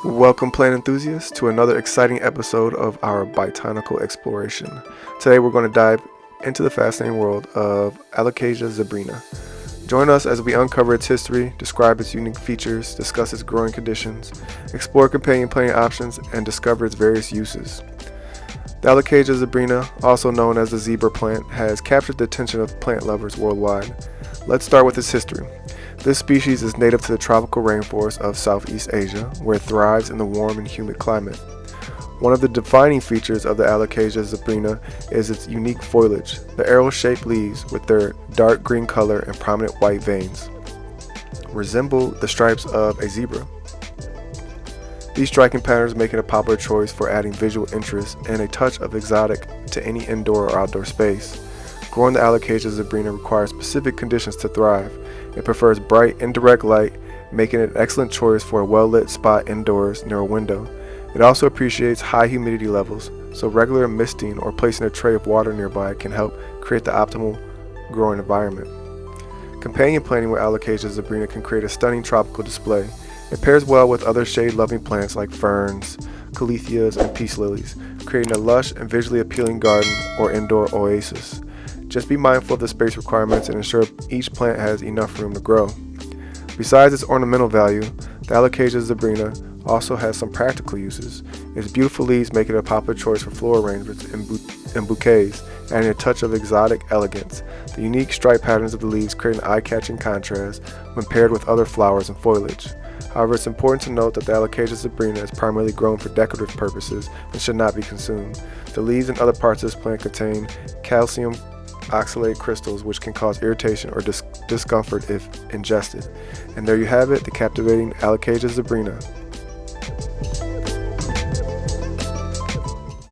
Welcome, plant enthusiasts, to another exciting episode of our botanical exploration. Today we're going to dive into the fascinating world of Alocasia zebrina. Join us as we uncover its history, describe its unique features, discuss its growing conditions, explore companion planting options, and discover its various uses. The Alocasia zebrina, also known as the zebra plant, has captured the attention of plant lovers worldwide. Let's start with its history. This species is native to the tropical rainforests of Southeast Asia, where it thrives in the warm and humid climate. One of the defining features of the Alocasia zebrina is its unique foliage. The arrow-shaped leaves, with their dark green color and prominent white veins, resemble the stripes of a zebra. These striking patterns make it a popular choice for adding visual interest and a touch of exotic to any indoor or outdoor space. Growing the Alocasia zebrina requires specific conditions to thrive. It prefers bright, indirect light, making it an excellent choice for a well-lit spot indoors near a window. It also appreciates high humidity levels, so regular misting or placing a tray of water nearby can help create the optimal growing environment. Companion planting with Alocasia zebrina can create a stunning tropical display. It pairs well with other shade-loving plants like ferns, caletheas, and peace lilies, creating a lush and visually appealing garden or indoor oasis. Just be mindful of the space requirements and ensure each plant has enough room to grow. Besides its ornamental value, the Alocasia zebrina also has some practical uses. Its beautiful leaves make it a popular choice for floral arrangements and bouquets, adding a touch of exotic elegance. The unique stripe patterns of the leaves create an eye-catching contrast when paired with other flowers and foliage. However, it's important to note that the Alocasia zebrina is primarily grown for decorative purposes and should not be consumed. The leaves and other parts of this plant contain calcium oxalate crystals, which can cause irritation or discomfort if ingested. And there you have it, the captivating Alocasia zebrina.